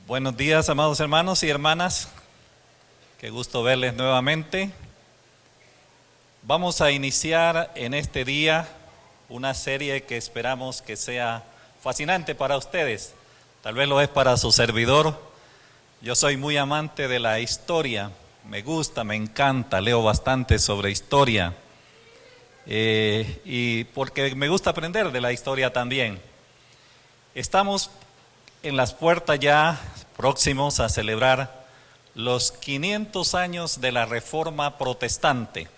Buenos días, amados hermanos y hermanas. Qué gusto verles nuevamente. Vamos a iniciar en este día una serie que esperamos que sea fascinante para ustedes. Tal vez lo es para su servidor. Yo soy muy amante de la historia. Me gusta, me encanta, leo bastante sobre historia. Y porque me gusta aprender de la historia también. Estamos en las puertas ya próximos a celebrar los 500 años de la Reforma Protestante.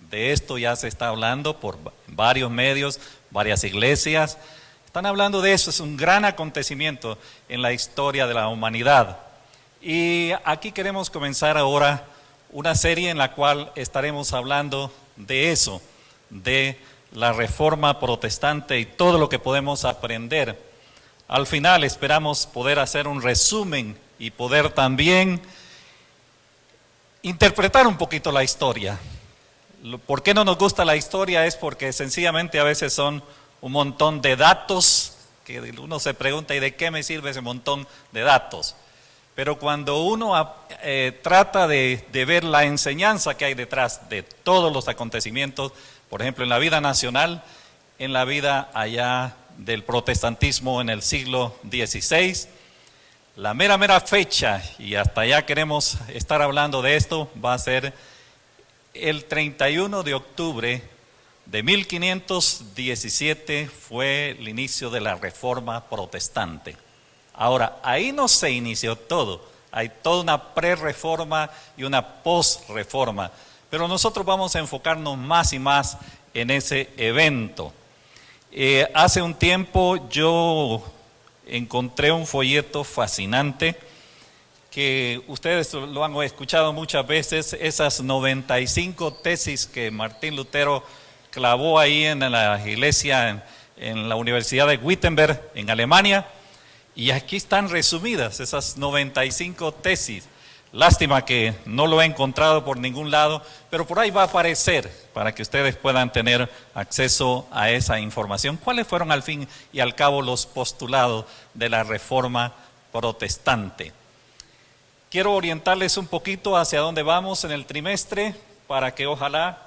De esto ya se está hablando por varios medios, varias iglesias. Están hablando de eso, es un gran acontecimiento en la historia de la humanidad. Y aquí queremos comenzar ahora una serie en la cual estaremos hablando de eso, de la Reforma Protestante y todo lo que podemos aprender. Al final esperamos poder hacer un resumen y poder también interpretar un poquito la historia. ¿Por qué no nos gusta la historia? Es porque sencillamente a veces son un montón de datos que uno se pregunta, ¿y de qué me sirve ese montón de datos? Pero cuando uno trata de ver la enseñanza que hay detrás de todos los acontecimientos, por ejemplo en la vida nacional, en la vida allá del protestantismo en el siglo XVI, la mera fecha, y hasta allá queremos estar hablando de esto, va a ser el 31 de octubre de 1517 fue el inicio de la Reforma Protestante. Ahora, ahí no se inició todo, hay toda una pre-reforma y una post-reforma, pero nosotros vamos a enfocarnos más y más en ese evento. Hace un tiempo yo encontré un folleto fascinante que ustedes lo han escuchado muchas veces, esas 95 tesis que Martín Lutero clavó ahí en la iglesia, en la Universidad de Wittenberg, en Alemania, y aquí están resumidas esas 95 tesis. Lástima que no lo he encontrado por ningún lado, pero por ahí va a aparecer para que ustedes puedan tener acceso a esa información. ¿Cuáles fueron al fin y al cabo los postulados de la Reforma Protestante? Quiero orientarles un poquito hacia dónde vamos en el trimestre para que ojalá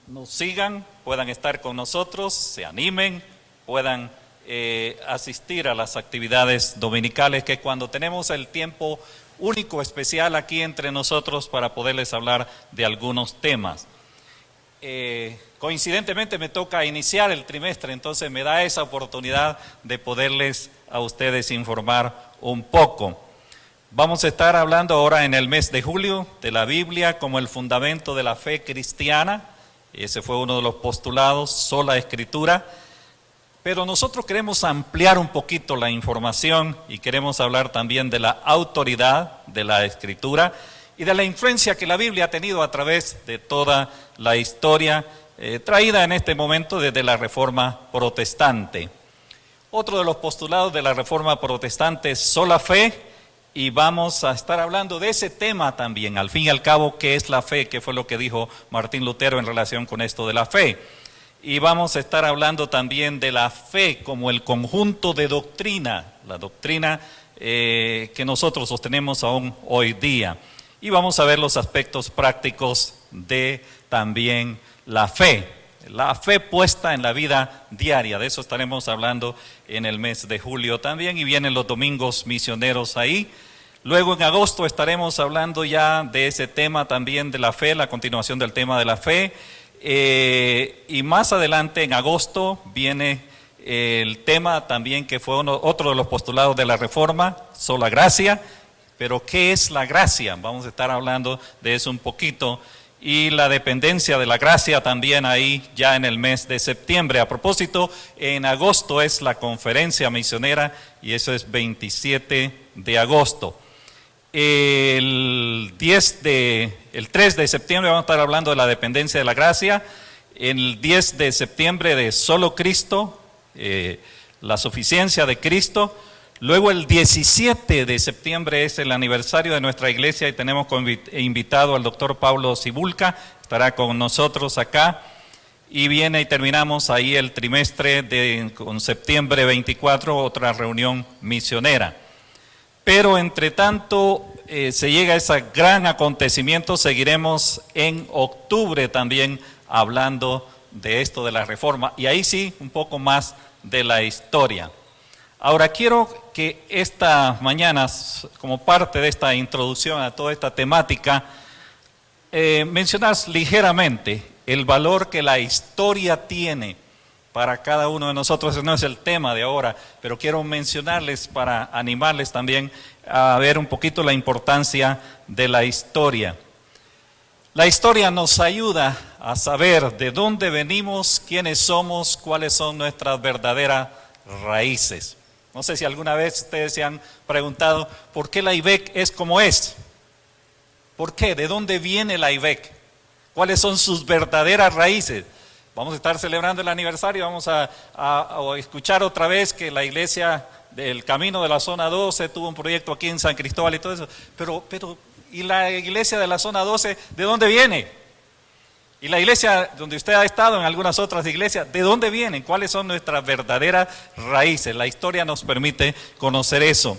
nos sigan, puedan estar con nosotros, se animen, puedan asistir a las actividades dominicales, que cuando tenemos el tiempo único, especial aquí entre nosotros para poderles hablar de algunos temas. Coincidentemente me toca iniciar el trimestre, entonces me da esa oportunidad de poderles a ustedes informar un poco. Vamos a estar hablando ahora en el mes de julio de la Biblia como el fundamento de la fe cristiana. Ese fue uno de los postulados, sola escritura. Pero nosotros queremos ampliar un poquito la información y queremos hablar también de la autoridad de la Escritura y de la influencia que la Biblia ha tenido a través de toda la historia traída en este momento desde la Reforma Protestante. Otro de los postulados de la Reforma Protestante es sola fe, y vamos a estar hablando de ese tema también, al fin y al cabo, ¿qué es la fe? ¿Qué fue lo que dijo Martín Lutero en relación con esto de la fe? Y vamos a estar hablando también de la fe como el conjunto de doctrina, la doctrina que nosotros sostenemos aún hoy día. Y vamos a ver los aspectos prácticos de también la fe puesta en la vida diaria. De eso estaremos hablando en el mes de julio también, y vienen los domingos misioneros ahí. Luego en agosto estaremos hablando ya de ese tema también de la fe, la continuación del tema de la fe. Y más adelante en agosto viene el tema también que fue otro de los postulados de la Reforma, sola gracia. Pero ¿qué es la gracia? Vamos a estar hablando de eso un poquito, y la dependencia de la gracia también ahí ya en el mes de septiembre. A propósito, en agosto es la conferencia misionera y eso es 27 de agosto. El 3 de septiembre vamos a estar hablando de la dependencia de la gracia. El 10 de septiembre de solo Cristo, la suficiencia de Cristo. Luego el 17 de septiembre es el aniversario de nuestra iglesia y tenemos invitado al doctor Pablo Cibulca, estará con nosotros acá. Y viene y terminamos ahí el trimestre con septiembre 24, otra reunión misionera. pero entre tanto se llega a ese gran acontecimiento. Seguiremos en octubre también hablando de esto de la reforma, y ahí sí, un poco más de la historia. Ahora quiero que esta mañana, como parte de esta introducción a toda esta temática, mencionar ligeramente el valor que la historia tiene para cada uno de nosotros. Ese no es el tema de ahora, pero quiero mencionarles para animarles también a ver un poquito la importancia de la historia. La historia nos ayuda a saber de dónde venimos, quiénes somos, cuáles son nuestras verdaderas raíces. No sé si alguna vez ustedes se han preguntado por qué la IBEC es como es. ¿Por qué? ¿De dónde viene la IBEC? ¿Cuáles son sus verdaderas raíces? Vamos a estar celebrando el aniversario, vamos a escuchar otra vez que la iglesia del Camino de la Zona 12 tuvo un proyecto aquí en San Cristóbal y todo eso. Pero ¿y la iglesia de la Zona 12 de dónde viene? Y la iglesia donde usted ha estado, en algunas otras iglesias, ¿de dónde vienen? ¿Cuáles son nuestras verdaderas raíces? La historia nos permite conocer eso.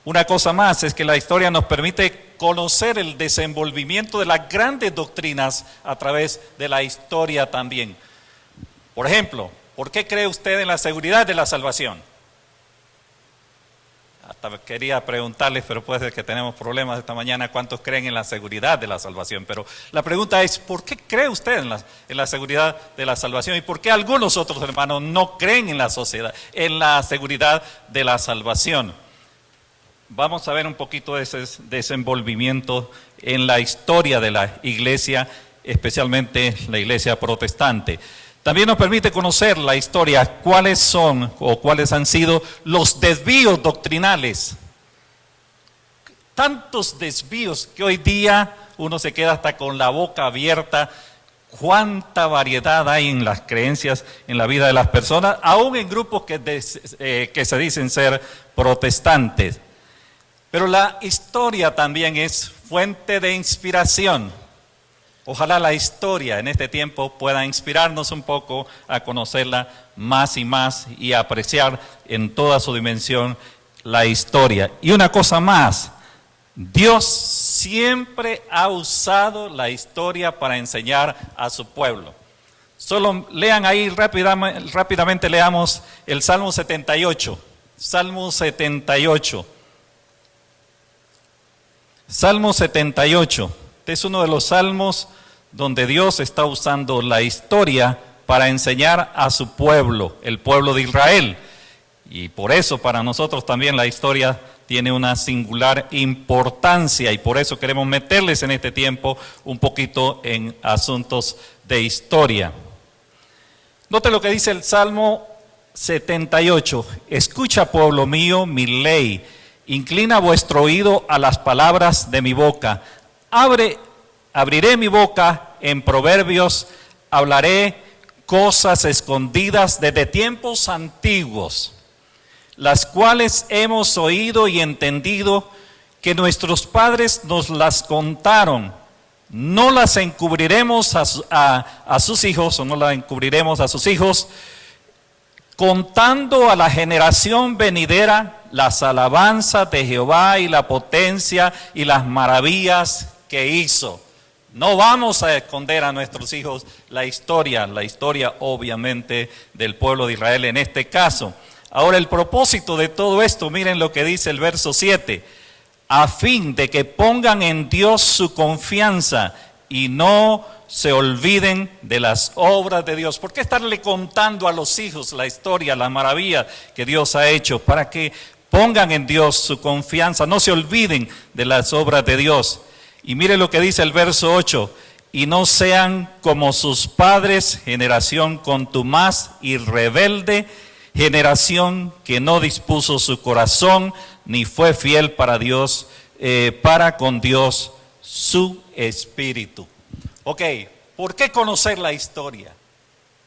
Una cosa más es que la historia nos permite conocer el desenvolvimiento de las grandes doctrinas a través de la historia también. Por ejemplo, ¿por qué cree usted en la seguridad de la salvación? Hasta quería preguntarles, pero puede ser que tenemos problemas esta mañana, ¿cuántos creen en la seguridad de la salvación? Pero la pregunta es, ¿por qué cree usted en la seguridad de la salvación? ¿Y por qué algunos otros hermanos no creen en la seguridad de la salvación? Vamos a ver un poquito de ese desenvolvimiento en la historia de la iglesia, especialmente la iglesia protestante. También nos permite conocer la historia, cuáles son o cuáles han sido los desvíos doctrinales. Tantos desvíos que hoy día uno se queda hasta con la boca abierta. Cuánta variedad hay en las creencias en la vida de las personas, aún en grupos que se dicen ser protestantes. Pero la historia también es fuente de inspiración. Ojalá la historia en este tiempo pueda inspirarnos un poco a conocerla más y más y a apreciar en toda su dimensión la historia. Y una cosa más, Dios siempre ha usado la historia para enseñar a su pueblo. Solo lean ahí rápidamente leamos el Salmo 78. Salmo 78. Salmo 78. Este es uno de los salmos donde Dios está usando la historia para enseñar a su pueblo, el pueblo de Israel. Y por eso para nosotros también la historia tiene una singular importancia y por eso queremos meterles en este tiempo un poquito en asuntos de historia. Note lo que dice el Salmo 78. Escucha, pueblo mío, mi ley. Inclina vuestro oído a las palabras de mi boca. Abriré mi boca en proverbios, hablaré cosas escondidas desde tiempos antiguos, las cuales hemos oído y entendido, que nuestros padres nos las contaron. No las encubriremos a sus hijos, o no las encubriremos a sus hijos, contando a la generación venidera las alabanzas de Jehová y la potencia y las maravillas que hizo. No vamos a esconder a nuestros hijos la historia obviamente del pueblo de Israel en este caso. Ahora el propósito de todo esto, miren lo que dice el verso 7, a fin de que pongan en Dios su confianza y no se olviden de las obras de Dios. ¿Por qué estarle contando a los hijos la historia, la maravilla que Dios ha hecho? Para que pongan en Dios su confianza, no se olviden de las obras de Dios. Y mire lo que dice el verso 8, y no sean como sus padres, generación contumaz y rebelde, generación que no dispuso su corazón, ni fue fiel para Dios, para con Dios su espíritu. Ok, ¿por qué conocer la historia?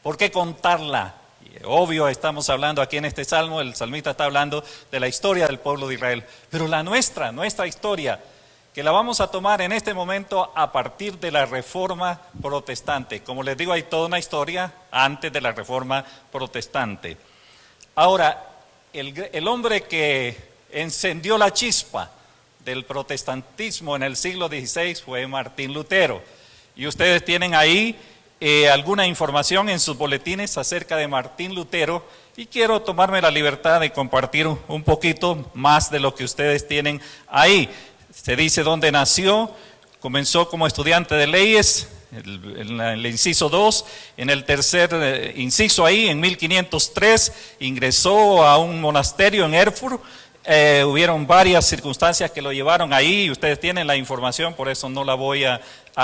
¿Por qué contarla? Obvio, estamos hablando aquí en este salmo, el salmista está hablando de la historia del pueblo de Israel, pero la nuestra historia, que la vamos a tomar en este momento a partir de la Reforma Protestante. Como les digo, hay toda una historia antes de la Reforma Protestante. Ahora, el hombre que encendió la chispa del protestantismo en el siglo XVI fue Martín Lutero. Y ustedes tienen ahí alguna información en sus boletines acerca de Martín Lutero, y quiero tomarme la libertad de compartir un poquito más de lo que ustedes tienen ahí. Se dice dónde nació. Comenzó como estudiante de leyes, en el inciso 2, en el tercer inciso ahí, en 1503, ingresó a un monasterio en Erfurt. Hubieron varias circunstancias que lo llevaron ahí, y ustedes tienen la información, por eso no la voy a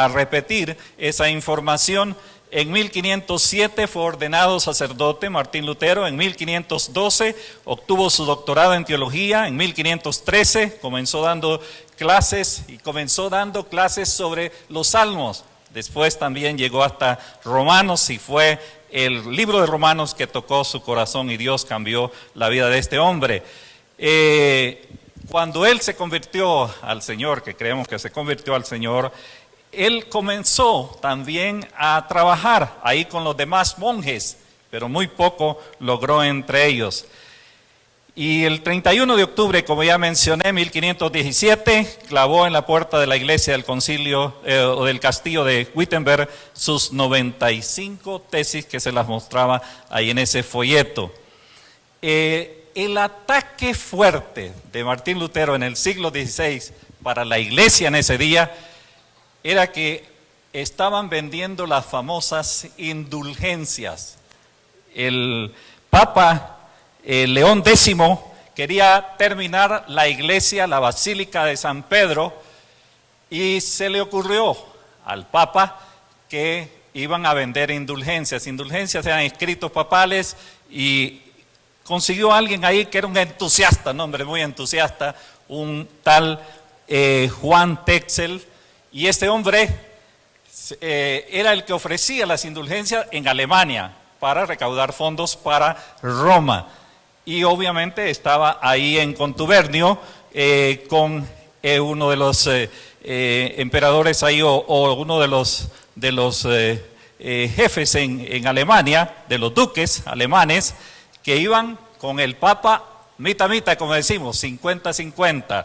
repetir esa información. En 1507 fue ordenado sacerdote Martín Lutero. En 1512 obtuvo su doctorado en teología. En 1513 comenzó dando clases sobre los salmos. Después también llegó hasta Romanos, y fue el libro de Romanos que tocó su corazón, y Dios cambió la vida de este hombre. Cuando él se convirtió al Señor, que creemos que se convirtió al Señor, él comenzó también a trabajar ahí con los demás monjes, pero muy poco logró entre ellos. Y el 31 de octubre, como ya mencioné, 1517, clavó en la puerta de la iglesia del concilio o del castillo de Wittenberg sus 95 tesis, que se las mostraba ahí en ese folleto. El ataque fuerte de Martín Lutero en el siglo XVI para la iglesia en ese día era que estaban vendiendo las famosas indulgencias. El Papa León X quería terminar la iglesia, la Basílica de San Pedro, y se le ocurrió al Papa que iban a vender indulgencias. Indulgencias eran escritos papales, y consiguió a alguien ahí que era un entusiasta, un hombre muy entusiasta, un tal Juan Texel. Y este hombre era el que ofrecía las indulgencias en Alemania para recaudar fondos para Roma. Y obviamente estaba ahí en contubernio con uno de los emperadores ahí, o uno de los jefes en Alemania, de los duques alemanes, que iban con el Papa mitad, como decimos, 50-50.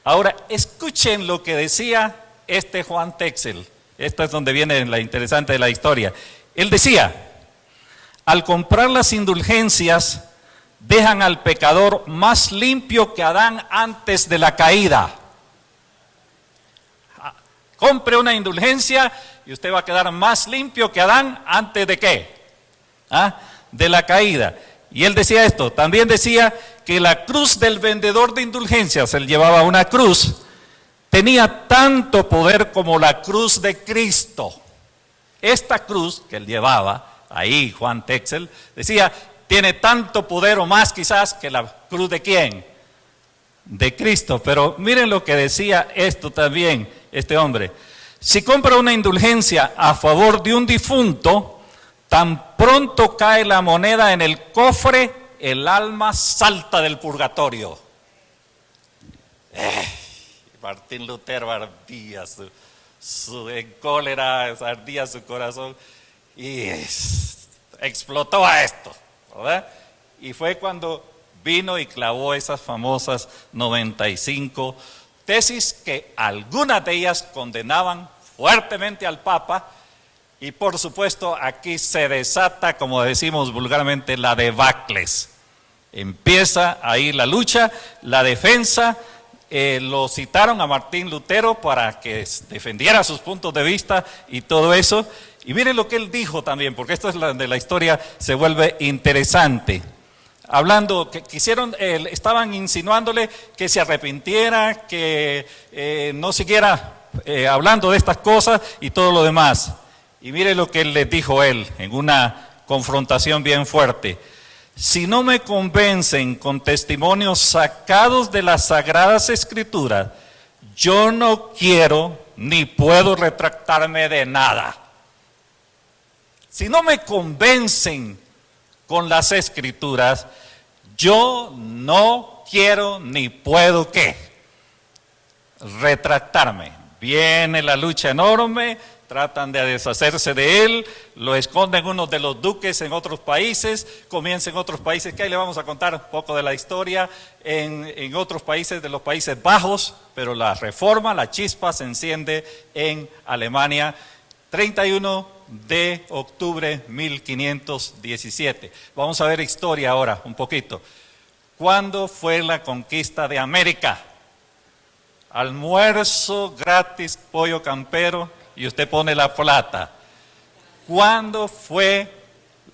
Ahora, escuchen lo que decía este Juan Texel. Esta es donde viene la interesante de la historia. Él decía: al comprar las indulgencias, dejan al pecador más limpio que Adán antes de la caída. Compre una indulgencia y usted va a quedar más limpio que Adán antes de ¿qué? De la caída. Y él decía esto, también decía que la cruz del vendedor de indulgencias, él llevaba una cruz, tenía tanto poder como la cruz de Cristo. Esta cruz que él llevaba, ahí Juan Texel, decía, tiene tanto poder o más quizás que la cruz de ¿quién? De Cristo. Pero miren lo que decía esto también, este hombre. Si compra una indulgencia a favor de un difunto, tan pronto cae la moneda en el cofre, el alma salta del purgatorio. Martín Lutero ardía en cólera, ardía su corazón y explotó a esto, ¿verdad? Y fue cuando vino y clavó esas famosas 95 tesis, que algunas de ellas condenaban fuertemente al Papa. Y por supuesto aquí se desata, como decimos vulgarmente, la debacles. Empieza ahí la lucha, la defensa. Lo citaron a Martín Lutero para que defendiera sus puntos de vista y todo eso. Y miren lo que él dijo también, porque esto es donde la historia se vuelve interesante. Hablando, que estaban insinuándole que se arrepintiera, que no siguiera hablando de estas cosas y todo lo demás. Y mire lo que les dijo él en una confrontación bien fuerte. Si no me convencen con testimonios sacados de las Sagradas Escrituras, yo no quiero ni puedo retractarme de nada. Si no me convencen con las Escrituras, yo no quiero ni puedo ¿qué? Retractarme. Viene la lucha enorme. tratan de deshacerse de él, lo esconden unos de los duques en otros países, comienza en otros países, que ahí le vamos a contar un poco de la historia, en otros países de los Países Bajos, pero la reforma, la chispa se enciende en Alemania, 31 de octubre 1517. Vamos a ver historia ahora, un poquito. ¿Cuándo fue la conquista de América? Almuerzo gratis, pollo campero, y usted pone la plata. ¿Cuándo fue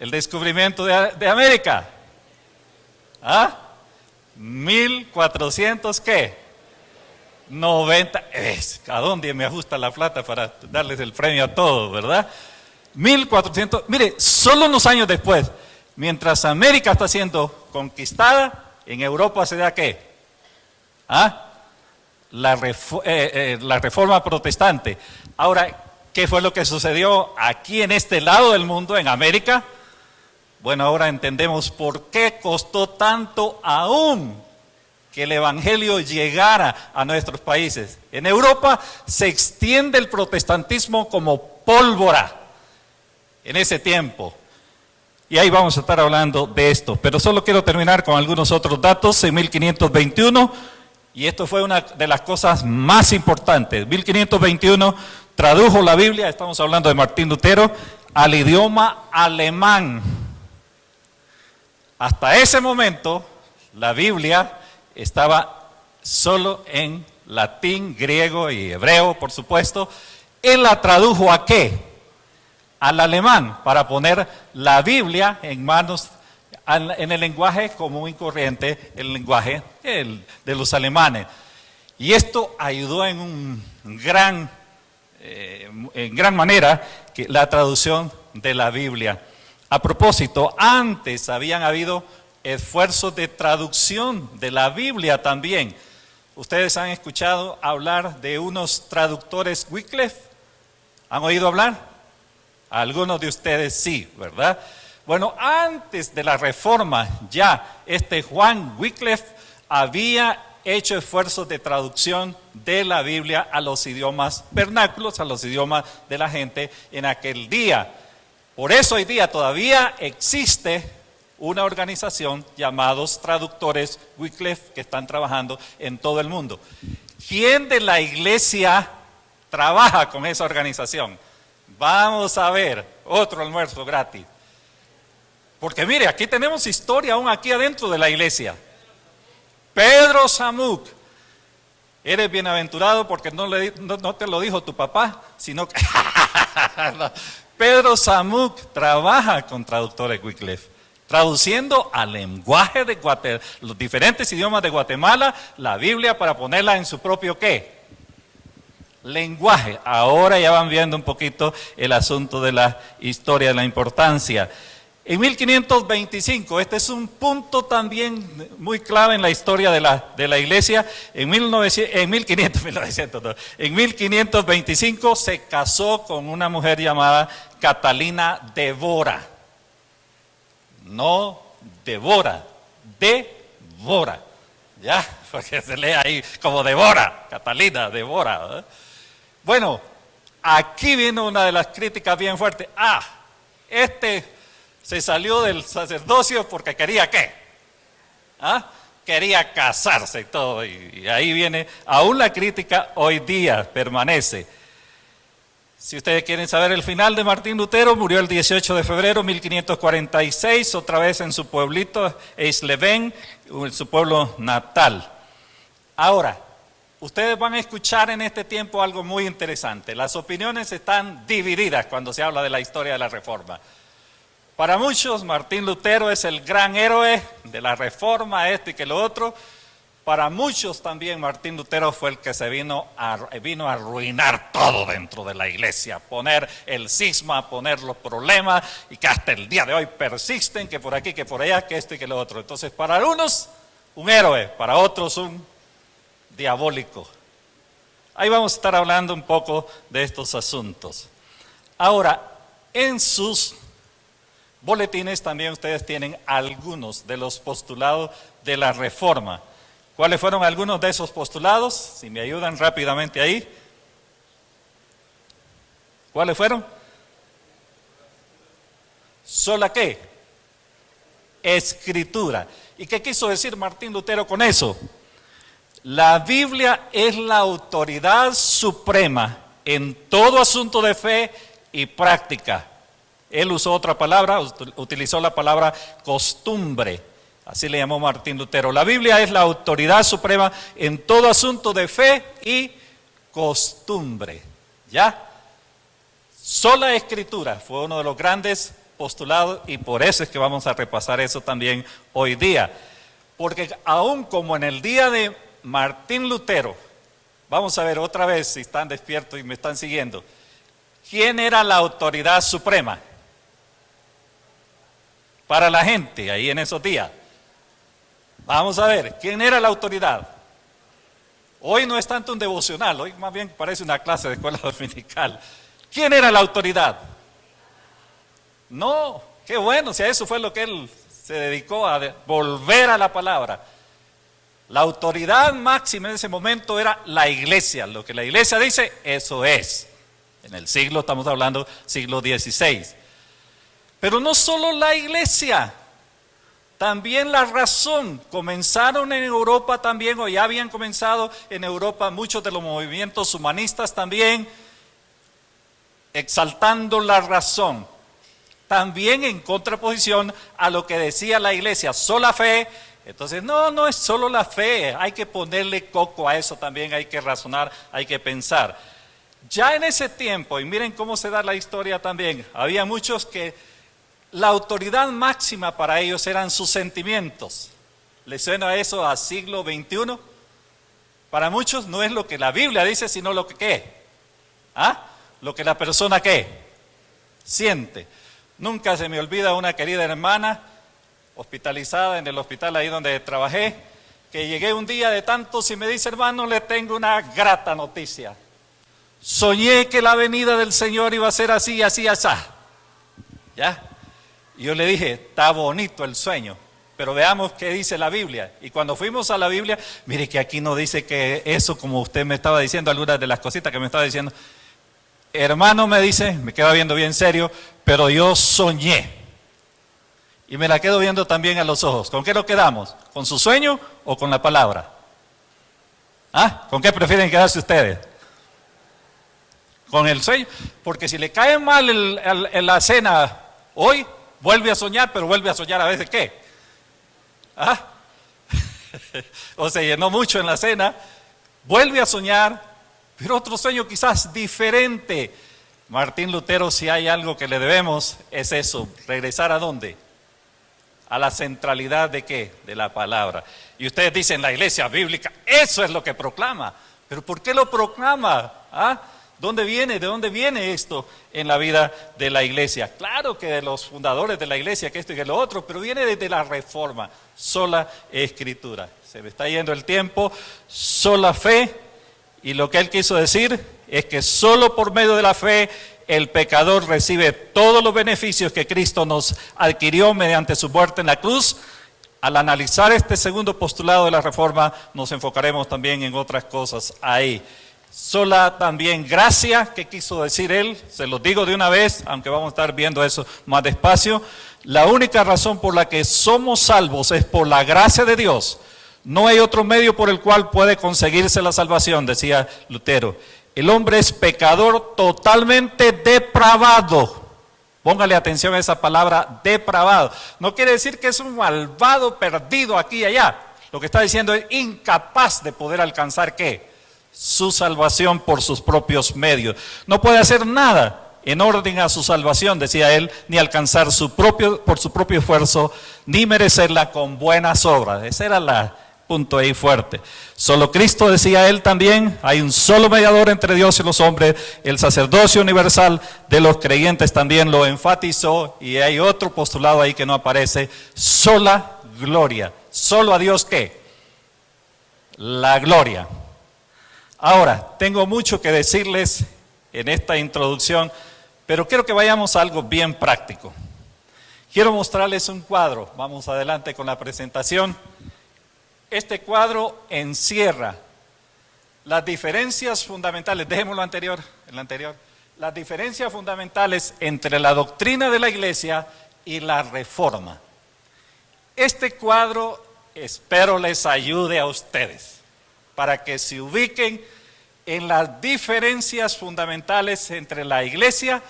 el descubrimiento de América? ¿Ah? 1400, ¿qué? 90. ¿A dónde me ajusta la plata para darles el premio a todos, verdad? 1400. Mire, solo unos años después, mientras América está siendo conquistada, en Europa se da ¿qué? ¿Ah? La reforma protestante. Ahora, ¿qué fue lo que sucedió aquí en este lado del mundo, en América? Bueno, ahora entendemos por qué costó tanto aún que el evangelio llegara a nuestros países. En Europa se extiende el protestantismo como pólvora en ese tiempo. Y ahí vamos a estar hablando de esto. Pero solo quiero terminar con algunos otros datos. En 1521, y esto fue una de las cosas más importantes, 1521 tradujo la Biblia, estamos hablando de Martín Lutero, al idioma alemán. Hasta ese momento, la Biblia estaba solo en latín, griego y hebreo, por supuesto. Él la tradujo ¿a qué? Al alemán, para poner la Biblia en manos, en el lenguaje común y corriente, el lenguaje de los alemanes. Y esto ayudó en gran manera que la traducción de la Biblia. A propósito, antes habían habido esfuerzos de traducción de la Biblia también. Ustedes han escuchado hablar de unos traductores Wycliffe. ¿Han oído hablar? Algunos de ustedes sí, ¿verdad? Bueno, antes de la reforma, ya Juan Wycliffe había hecho esfuerzos de traducción de la Biblia a los idiomas vernáculos, a los idiomas de la gente en aquel día. Por eso hoy día todavía existe una organización llamados traductores Wycliffe que están trabajando en todo el mundo. ¿Quién de la iglesia trabaja con esa organización? Vamos a ver, otro almuerzo gratis. Porque mire, aquí tenemos historia aún aquí adentro de la iglesia. Pedro Samuk, eres bienaventurado porque no te lo dijo tu papá, sino que Pedro Samuk trabaja con traductores Wycliffe, traduciendo al lenguaje de los diferentes idiomas de Guatemala, la Biblia para ponerla en su propio ¿qué? Lenguaje. Ahora ya van viendo un poquito el asunto de la historia, de la importancia. En 1525, este es un punto también muy clave en la historia de la iglesia, en 1525 se casó con una mujer llamada Catalina de Bora. No Devora, Devora. Ya, porque se lee ahí como Devora, Catalina, Devora, ¿verdad? Bueno, aquí viene una de las críticas bien fuertes. Se salió del sacerdocio porque quería ¿qué? Quería casarse y todo. Y ahí viene, aún la crítica hoy día permanece. Si ustedes quieren saber el final de Martín Lutero, murió el 18 de febrero de 1546, otra vez en su pueblito, Eisleben, en su pueblo natal. Ahora, ustedes van a escuchar en este tiempo algo muy interesante. Las opiniones están divididas cuando se habla de la historia de la Reforma. Para muchos, Martín Lutero es el gran héroe de la Reforma, esto y que lo otro. Para muchos también Martín Lutero fue el que se vino a arruinar todo dentro de la iglesia, poner el cisma, poner los problemas y que hasta el día de hoy persisten, que por aquí, que por allá, que esto y que lo otro. Entonces, para unos, un héroe, para otros, un diabólico. Ahí vamos a estar hablando un poco de estos asuntos. Ahora, en sus boletines también ustedes tienen algunos de los postulados de la Reforma. ¿Cuáles fueron algunos de esos postulados? Si me ayudan rápidamente ahí. ¿Cuáles fueron? ¿Sola qué? Escritura. ¿Y qué quiso decir Martín Lutero con eso? La Biblia es la autoridad suprema en todo asunto de fe y práctica. Él usó otra palabra, utilizó la palabra costumbre. Así le llamó Martín Lutero. La Biblia es la autoridad suprema en todo asunto de fe y costumbre. ¿Ya? Sola escritura fue uno de los grandes postulados y por eso es que vamos a repasar eso también hoy día. Porque aún como en el día de Martín Lutero, vamos a ver otra vez si están despiertos y me están siguiendo. ¿Quién era la autoridad suprema para la gente ahí en esos días? Vamos a ver, ¿quién era la autoridad? Hoy no es tanto un devocional, hoy más bien parece una clase de escuela dominical. ¿Quién era la autoridad? No, qué bueno, si a eso fue lo que él se dedicó, a volver a la palabra. La autoridad máxima en ese momento era la iglesia. Lo que la iglesia dice, eso es. En el siglo, estamos hablando siglo XVI. Pero no solo la iglesia, también la razón. Comenzaron en Europa también, o ya habían comenzado en Europa muchos de los movimientos humanistas también, exaltando la razón. También en contraposición a lo que decía la iglesia, sola fe. Entonces, no es solo la fe, hay que ponerle coco a eso también, hay que razonar, hay que pensar. Ya en ese tiempo, y miren cómo se da la historia también, había muchos que la autoridad máxima para ellos eran sus sentimientos. ¿Les suena eso a siglo XXI? Para muchos no es lo que la Biblia dice, sino lo que ¿qué? Lo que la persona ¿qué? Siente. Nunca se me olvida una querida hermana hospitalizada en el hospital ahí donde trabajé, que llegué un día de tantos y me dice, hermano, le tengo una grata noticia. Soñé que la venida del Señor iba a ser así, así, así. ¿Ya? Y yo le dije, está bonito el sueño, pero veamos qué dice la Biblia. Y cuando fuimos a la Biblia, mire que aquí no dice que eso, como usted me estaba diciendo, algunas de las cositas que me estaba diciendo. Hermano, me dice, me queda viendo bien serio, pero yo soñé. Y me la quedo viendo también a los ojos. ¿Con qué lo quedamos? ¿Con su sueño o con la palabra? ¿Con qué prefieren quedarse ustedes? ¿Con el sueño? Porque si le cae mal en la cena hoy, vuelve a soñar, pero vuelve a soñar a veces ¿qué? O se llenó mucho en la cena, vuelve a soñar, pero otro sueño quizás diferente. Martín Lutero, si hay algo que le debemos, es eso, regresar ¿a dónde? A la centralidad de ¿qué? De la palabra. Y ustedes dicen, la iglesia bíblica, eso es lo que proclama. ¿Pero por qué lo proclama? ¿Dónde viene? ¿De dónde viene esto en la vida de la iglesia? Claro que de los fundadores de la iglesia, que esto y que lo otro, pero viene desde la Reforma, sola escritura. Se me está yendo el tiempo, sola fe, y lo que él quiso decir es que solo por medio de la fe el pecador recibe todos los beneficios que Cristo nos adquirió mediante su muerte en la cruz. Al analizar este segundo postulado de la Reforma, nos enfocaremos también en otras cosas ahí. Sola también gracia, ¿qué quiso decir él? Se los digo de una vez, aunque vamos a estar viendo eso más despacio. La única razón por la que somos salvos es por la gracia de Dios. No hay otro medio por el cual puede conseguirse la salvación, decía Lutero. El hombre es pecador totalmente depravado. Póngale atención a esa palabra, depravado. No quiere decir que es un malvado perdido aquí y allá. Lo que está diciendo es incapaz de poder alcanzar ¿qué? Su salvación por sus propios medios. No puede hacer nada en orden a su salvación, decía él, ni alcanzar por su propio esfuerzo, ni merecerla con buenas obras. Ese era el punto ahí fuerte. Solo Cristo, decía él también, hay un solo mediador entre Dios y los hombres, el sacerdocio universal de los creyentes también lo enfatizó, y hay otro postulado ahí que no aparece, sola gloria. Solo a Dios ¿qué? La gloria. Ahora, tengo mucho que decirles en esta introducción, pero quiero que vayamos a algo bien práctico. Quiero mostrarles un cuadro. Vamos adelante con la presentación. Este cuadro encierra las diferencias fundamentales. Dejémoslo anterior, el anterior. las diferencias fundamentales entre la doctrina de la Iglesia y la Reforma. Este cuadro espero les ayude a ustedes para que se ubiquen en las diferencias fundamentales entre la Iglesia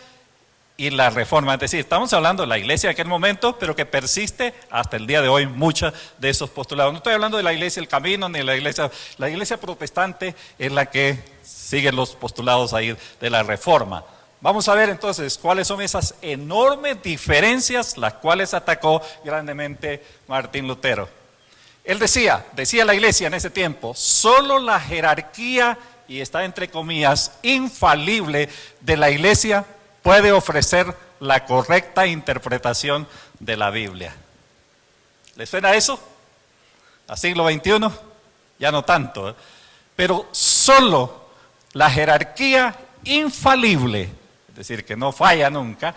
y la Reforma. Es decir, estamos hablando de la Iglesia de aquel momento, pero que persiste hasta el día de hoy muchos de esos postulados. No estoy hablando de la Iglesia del Camino, ni de la Iglesia protestante es la que sigue los postulados ahí de la Reforma. Vamos a ver entonces cuáles son esas enormes diferencias las cuales atacó grandemente Martín Lutero. Él decía la Iglesia en ese tiempo, solo la jerarquía, y está entre comillas, infalible de la Iglesia puede ofrecer la correcta interpretación de la Biblia. ¿Les suena eso? ¿A siglo XXI? Ya no tanto, ¿eh? Pero solo la jerarquía infalible, es decir, que no falla nunca,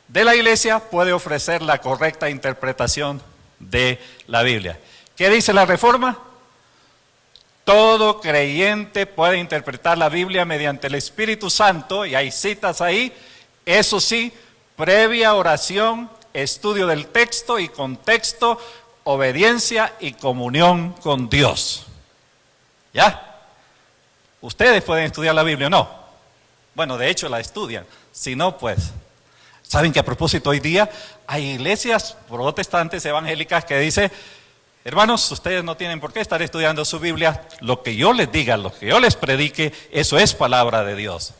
de la Iglesia puede ofrecer la correcta interpretación de la Biblia. ¿Qué dice la Reforma? Todo creyente puede interpretar la Biblia mediante el Espíritu Santo, y hay citas ahí, eso sí, previa oración, estudio del texto y contexto, obediencia y comunión con Dios. ¿Ya? ¿Ustedes pueden estudiar la Biblia o no? Bueno, de hecho la estudian. Si no, pues, ¿saben que a propósito hoy día hay iglesias protestantes evangélicas que dicen, hermanos, ustedes no tienen por qué estar estudiando su Biblia, lo que yo les diga, lo que yo les predique, eso es palabra de Dios.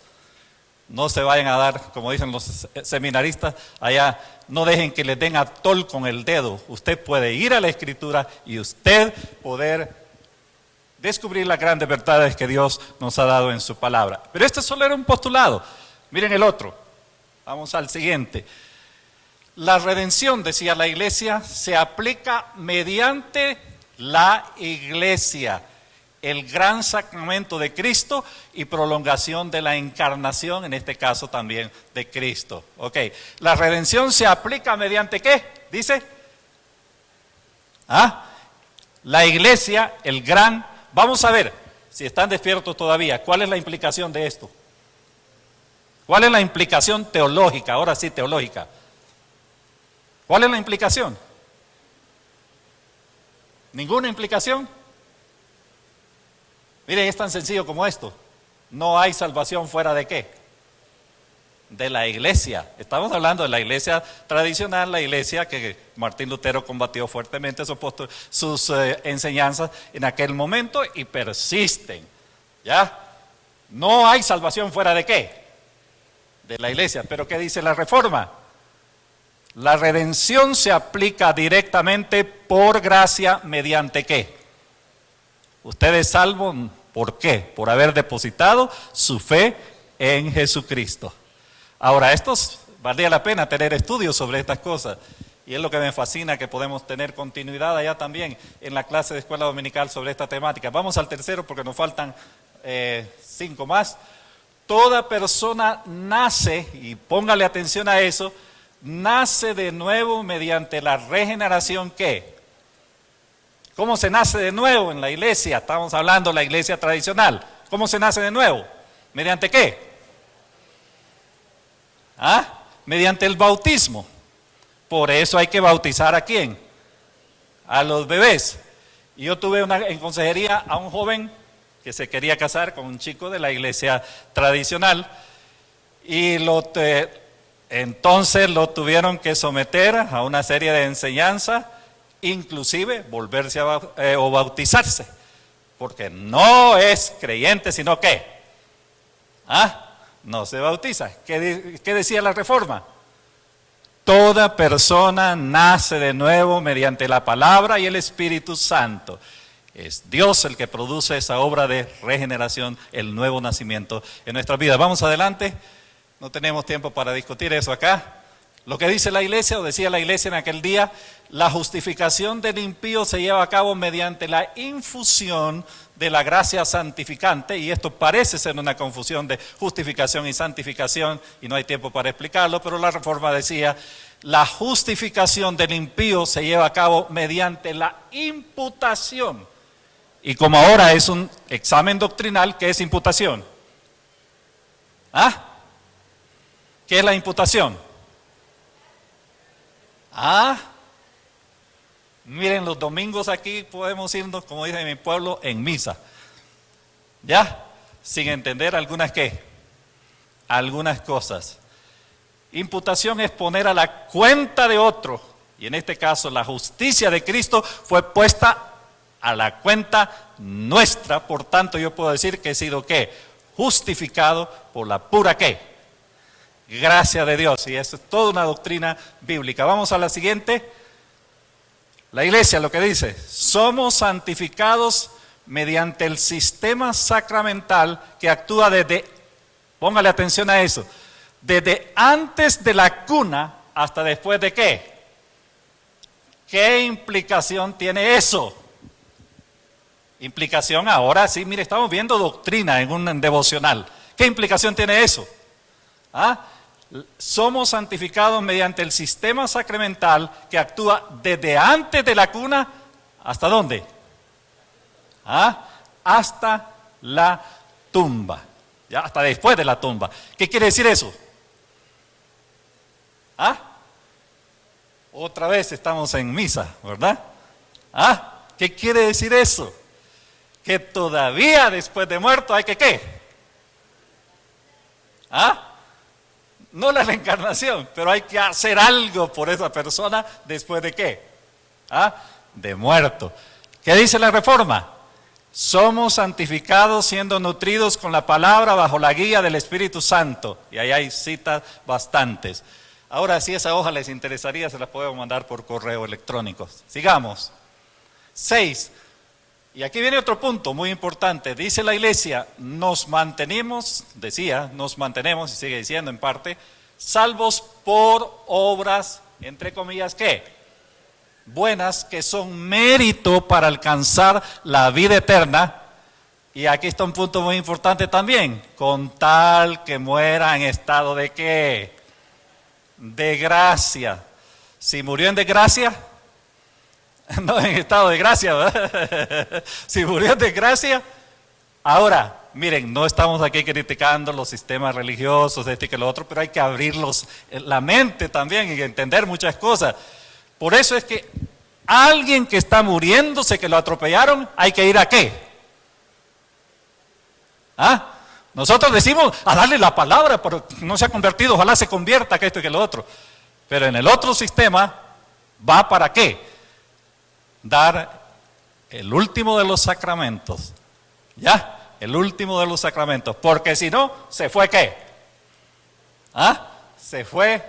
No se vayan a dar, como dicen los seminaristas allá, no dejen que les den atol con el dedo. Usted puede ir a la Escritura y usted poder descubrir las grandes verdades que Dios nos ha dado en su palabra. Pero este solo era un postulado. Miren el otro. Vamos al siguiente. La redención, decía la Iglesia, se aplica mediante la Iglesia, el gran sacramento de Cristo y prolongación de la encarnación, en este caso también de Cristo. Ok, la redención se aplica mediante ¿qué? Dice. La Iglesia, el gran. Vamos a ver, si están despiertos todavía, ¿cuál es la implicación de esto? ¿Cuál es la implicación teológica? Ahora sí, teológica. ¿Cuál es la implicación? ¿Ninguna implicación? Miren, es tan sencillo como esto. No hay salvación fuera de ¿qué? De la Iglesia. Estamos hablando de la Iglesia tradicional, la Iglesia que Martín Lutero combatió fuertemente sus enseñanzas en aquel momento y persisten. ¿Ya? No hay salvación fuera de ¿qué? De la Iglesia. ¿Pero qué dice la Reforma? La redención se aplica directamente por gracia mediante ¿qué? Usted es salvo, ¿por qué? Por haber depositado su fe en Jesucristo. Ahora, valdría la pena tener estudios sobre estas cosas. Y es lo que me fascina, que podemos tener continuidad allá también en la clase de escuela dominical sobre esta temática. Vamos al tercero porque nos faltan 5 más. Toda persona nace, y póngale atención a eso, nace de nuevo mediante la regeneración ¿qué? ¿Cómo se nace de nuevo en la iglesia? Estamos hablando de la iglesia tradicional. ¿Cómo se nace de nuevo? ¿Mediante qué? Mediante el bautismo. Por eso hay que bautizar ¿a quién? A los bebés. Y yo tuve en consejería a un joven que se quería casar con un chico de la iglesia tradicional y entonces lo tuvieron que someter a una serie de enseñanzas, inclusive volverse o bautizarse, porque no es creyente, sino ¿qué? No se bautiza. ¿Qué decía la Reforma? Toda persona nace de nuevo mediante la palabra y el Espíritu Santo. Es Dios el que produce esa obra de regeneración, el nuevo nacimiento en nuestras vidas. Vamos adelante, no tenemos tiempo para discutir eso acá. Lo que dice la iglesia, o decía la iglesia en aquel día, la justificación del impío se lleva a cabo mediante la infusión de la gracia santificante, y esto parece ser una confusión de justificación y santificación, y no hay tiempo para explicarlo, pero la Reforma decía, la justificación del impío se lleva a cabo mediante la imputación. Y como ahora es un examen doctrinal, ¿qué es imputación? ¿Qué es la imputación? Miren, los domingos aquí podemos irnos, como dice mi pueblo, en misa. ¿Ya? Sin entender algunas cosas. Imputación es poner a la cuenta de otro, y en este caso la justicia de Cristo fue puesta a la cuenta nuestra, por tanto yo puedo decir que he sido justificado por la pura gracia de Dios, y eso es toda una doctrina bíblica. Vamos a la siguiente. La iglesia lo que dice: somos santificados mediante el sistema sacramental que actúa póngale atención a eso, desde antes de la cuna hasta después de ¿Qué implicación tiene eso? Implicación ahora sí, mire, estamos viendo doctrina en un devocional. ¿Qué implicación tiene eso? Somos santificados mediante el sistema sacramental que actúa desde antes de la cuna, ¿hasta dónde? Hasta la tumba, ya hasta después de la tumba. ¿Qué quiere decir eso? Otra vez estamos en misa, ¿verdad? ¿Qué quiere decir eso? Que todavía después de muerto hay no la reencarnación, pero hay que hacer algo por esa persona después de de muerto. ¿Qué dice la Reforma? Somos santificados siendo nutridos con la palabra bajo la guía del Espíritu Santo. Y ahí hay citas bastantes. Ahora, si esa hoja les interesaría, se la podemos mandar por correo electrónico. Sigamos. 6. Y aquí viene otro punto muy importante. Dice la iglesia: nos mantenemos, y sigue diciendo en parte, salvos por obras, entre comillas, buenas, que son mérito para alcanzar la vida eterna. Y aquí está un punto muy importante también: con tal que muera en estado de de gracia. Si murió en desgracia, no en estado de gracia, ¿verdad? Si murió en desgracia. Ahora, miren, no estamos aquí criticando los sistemas religiosos, y que lo otro, pero hay que abrirlos la mente también y entender muchas cosas. Por eso es que alguien que está muriéndose, que lo atropellaron, hay que ir Nosotros decimos a darle la palabra, pero no se ha convertido, ojalá se convierta, que esto y que lo otro. Pero en el otro sistema va para dar el último de los sacramentos. El último de los sacramentos. Porque si no, se fue se fue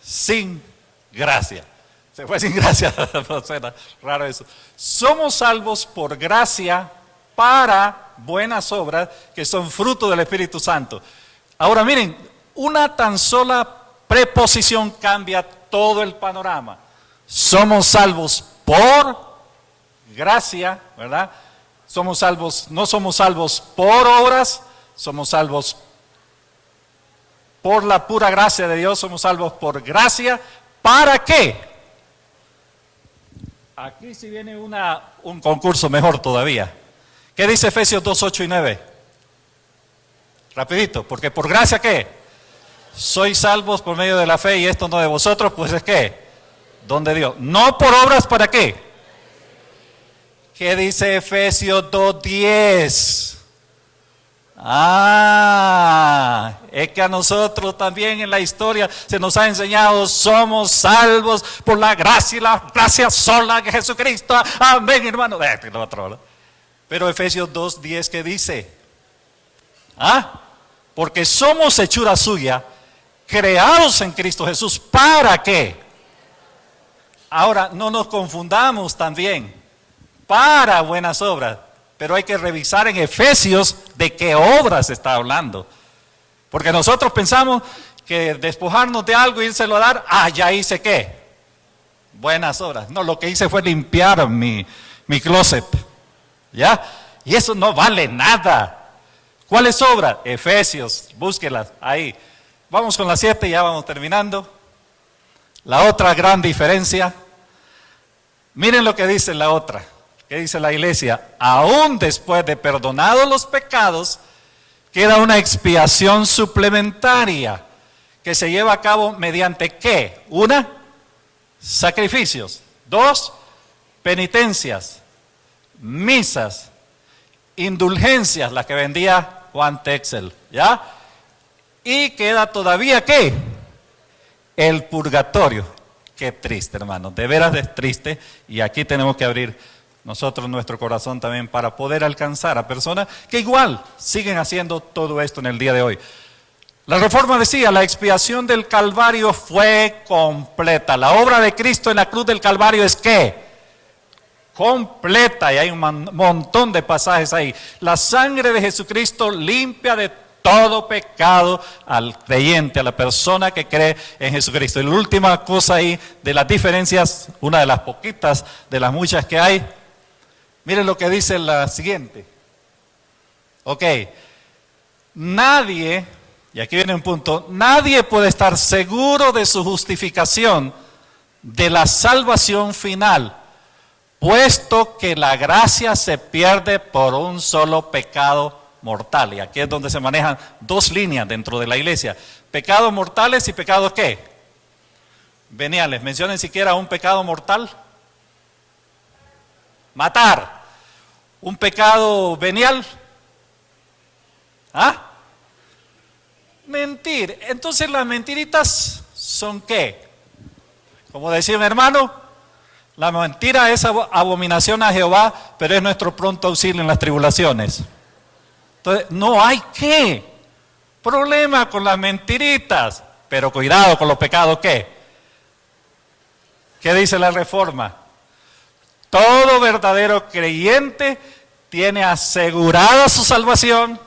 sin gracia. Se fue sin gracia. Suena raro eso. Somos salvos por gracia para buenas obras que son fruto del Espíritu Santo. Ahora miren, una tan sola preposición cambia todo el panorama. Somos salvos por gracia, ¿verdad? No somos salvos por obras, somos salvos por la pura gracia de Dios, somos salvos por gracia. ¿Para qué? Aquí sí viene un concurso mejor todavía. ¿Qué dice Efesios 2, 8 y 9? Rapidito, porque por gracia sois salvos por medio de la fe, y esto no de vosotros, pues es don de Dios. No por obras, ¿para qué? ¿Qué dice Efesios 2:10? Es que a nosotros también en la historia se nos ha enseñado: somos salvos por la gracia y la gracia sola de Jesucristo. Amén, hermano. Pero Efesios 2:10, ¿qué dice? Porque somos hechura suya, creados en Cristo Jesús. ¿Para qué? Ahora, no nos confundamos también. Para buenas obras. Pero hay que revisar en Efesios de qué obras está hablando. Porque nosotros pensamos que despojarnos de algo y írselo a dar, ya hice buenas obras. No, lo que hice fue limpiar mi closet. ¿Ya? Y eso no vale nada. ¿Cuáles obras? Efesios, búsquelas ahí. Vamos con las 7 y ya vamos terminando. La otra gran diferencia. Miren lo que dice la otra. ¿Qué dice la iglesia? Aún después de perdonados los pecados, Queda una expiación suplementaria que se lleva a cabo mediante ¿qué? Una, sacrificios. Dos, penitencias, misas, indulgencias, las que vendía Juan Texel, ¿ya? Y queda todavía ¿qué? El purgatorio. Qué triste, hermano, de veras es triste, y aquí tenemos que abrir nosotros nuestro corazón también para poder alcanzar a personas que igual siguen haciendo todo esto en el día de hoy. La Reforma decía, la expiación del Calvario fue completa. La obra de Cristo en la cruz del Calvario es ¿qué? Completa, y hay un montón de pasajes ahí. La sangre de Jesucristo limpia de todo pecado al creyente, a la persona que cree en Jesucristo. Y la última cosa ahí de las diferencias, una de las poquitas de las muchas que hay, miren lo que dice la siguiente. Ok, nadie, y aquí viene un punto, nadie puede estar seguro de su justificación, de la salvación final, puesto que la gracia se pierde por un solo pecado mortal. Y aquí es donde se manejan dos líneas dentro de la iglesia. Pecados mortales y pecados ¿qué? Veniales. Mencionen siquiera un pecado mortal. Matar. Un pecado venial. ¿Ah? Mentir. Entonces las mentiritas son ¿qué? Como decía mi hermano, la mentira es abominación a Jehová, pero es nuestro pronto auxilio en las tribulaciones. Entonces, no hay ¿qué? Problema con las mentiritas, pero cuidado con los pecados ¿qué? ¿Qué dice la Reforma? Todo verdadero creyente tiene asegurada su salvación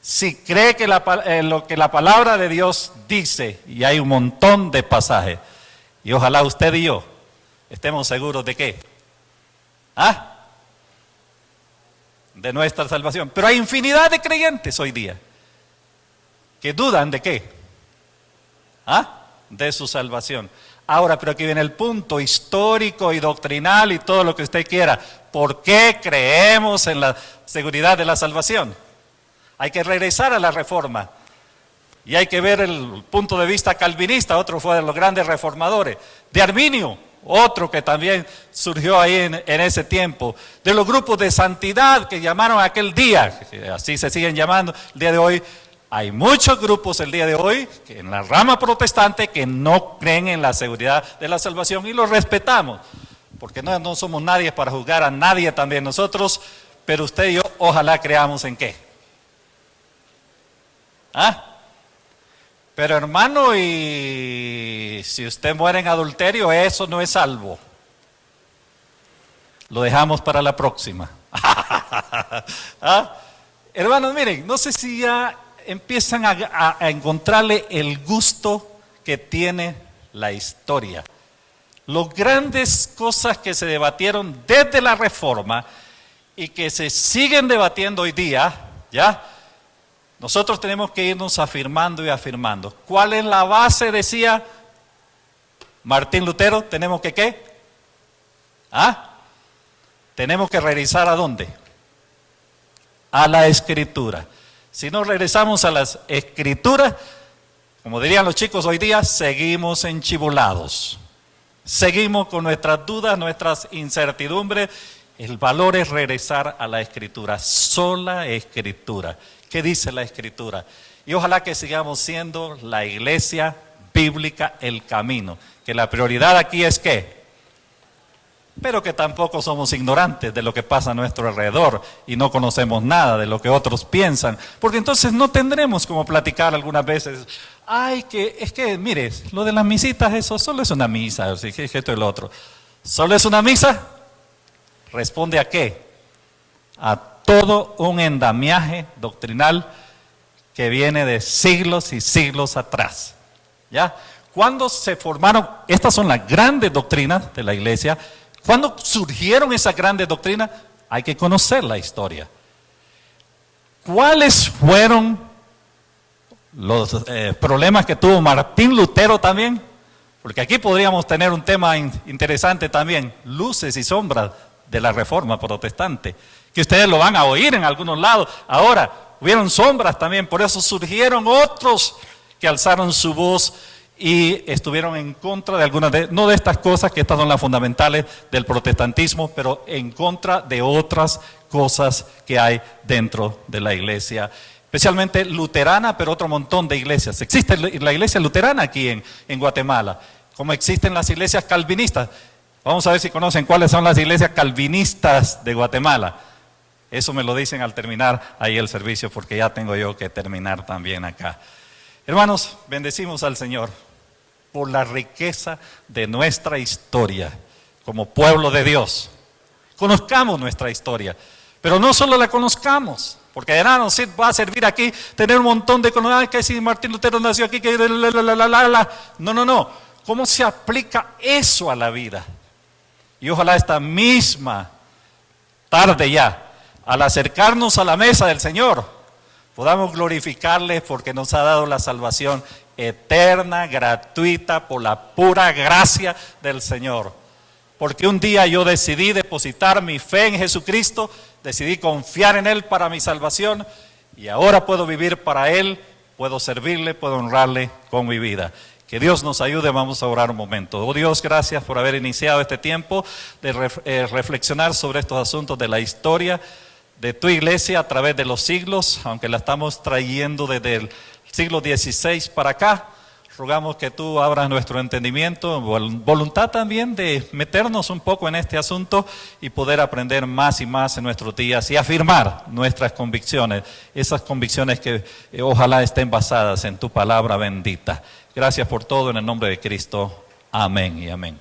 si cree que lo que la palabra de Dios dice, y hay un montón de pasajes, y ojalá usted y yo estemos seguros de ¿qué? ¿Ah? De nuestra salvación. Pero hay infinidad de creyentes hoy día que dudan de ¿qué? ¿Ah? De su salvación. Ahora, pero aquí viene el punto histórico y doctrinal y todo lo que usted quiera. ¿Por qué creemos en la seguridad de la salvación? Hay que regresar a la Reforma y hay que ver el punto de vista calvinista, otro fue de los grandes reformadores, de Arminio, otro que también surgió ahí en ese tiempo, de los grupos de santidad que llamaron aquel día, así se siguen llamando el día de hoy. Hay muchos grupos el día de hoy, que en la rama protestante, que no creen en la seguridad de la salvación, y los respetamos, porque no somos nadie para juzgar a nadie también nosotros, pero usted y yo ojalá creamos en ¿qué? ¿Ah? Pero hermano, y si usted muere en adulterio, eso no es salvo. Lo dejamos para la próxima. ¿Ah? Hermanos, miren, no sé si ya empiezan a encontrarle el gusto que tiene la historia. Las grandes cosas que se debatieron desde la Reforma y que se siguen debatiendo hoy día, ¿ya? Nosotros tenemos que irnos afirmando y afirmando. ¿Cuál es la base? Decía Martín Lutero. Tenemos que ¿qué? ¿Ah? Tenemos que regresar ¿a dónde? A la Escritura. Si no regresamos a las Escrituras, como dirían los chicos hoy día, seguimos enchibolados. Seguimos con nuestras dudas, nuestras incertidumbres. El valor es regresar a la Escritura, sola Escritura. ¿Qué dice la Escritura? Y ojalá que sigamos siendo la iglesia bíblica, el camino. Que la prioridad aquí es ¿qué? Pero que tampoco somos ignorantes de lo que pasa a nuestro alrededor y no conocemos nada de lo que otros piensan. Porque entonces no tendremos como platicar algunas veces. Ay, es que, mire, lo de las misitas, eso solo es una misa. O sea, esto y lo otro. ¿Solo es una misa? ¿Responde a qué? A todo un endamiaje doctrinal que viene de siglos y siglos atrás. ¿Ya? ¿Cuándo se formaron? Estas son las grandes doctrinas de la iglesia. ¿Cuándo surgieron esas grandes doctrinas? Hay que conocer la historia. ¿Cuáles fueron los problemas que tuvo Martín Lutero también? Porque aquí podríamos tener un tema interesante también, luces y sombras de la Reforma protestante, que ustedes lo van a oír en algunos lados. Ahora, hubieron sombras también, por eso surgieron otros que alzaron su voz y estuvieron en contra de algunas no de estas cosas, que estas son las fundamentales del protestantismo, pero en contra de otras cosas que hay dentro de la iglesia, especialmente luterana, pero otro montón de iglesias. Existe la iglesia luterana aquí en Guatemala, como existen las iglesias calvinistas. Vamos a ver si conocen cuáles son las iglesias calvinistas de Guatemala. Eso me lo dicen al terminar ahí el servicio, porque ya tengo yo que terminar también acá. Hermanos, bendecimos al Señor por la riqueza de nuestra historia como pueblo de Dios. Conozcamos nuestra historia, pero no solo la conozcamos, porque de nada nos va a servir aquí tener un montón de conocimientos, que si Martín Lutero nació aquí, que no. ¿Cómo se aplica eso a la vida? Y ojalá esta misma tarde ya, al acercarnos a la mesa del Señor, podamos glorificarle porque nos ha dado la salvación eterna, gratuita, por la pura gracia del Señor. Porque un día yo decidí depositar mi fe en Jesucristo, decidí confiar en Él para mi salvación, y ahora puedo vivir para Él, puedo servirle, puedo honrarle con mi vida. Que Dios nos ayude, vamos a orar un momento. Oh Dios, gracias por haber iniciado este tiempo de reflexionar sobre estos asuntos de la historia de tu iglesia a través de los siglos, aunque la estamos trayendo desde el siglo XVI para acá. Rogamos que tú abras nuestro entendimiento, voluntad también de meternos un poco en este asunto y poder aprender más y más en nuestros días y afirmar nuestras convicciones, esas convicciones que ojalá estén basadas en tu palabra bendita. Gracias por todo en el nombre de Cristo. Amén y amén.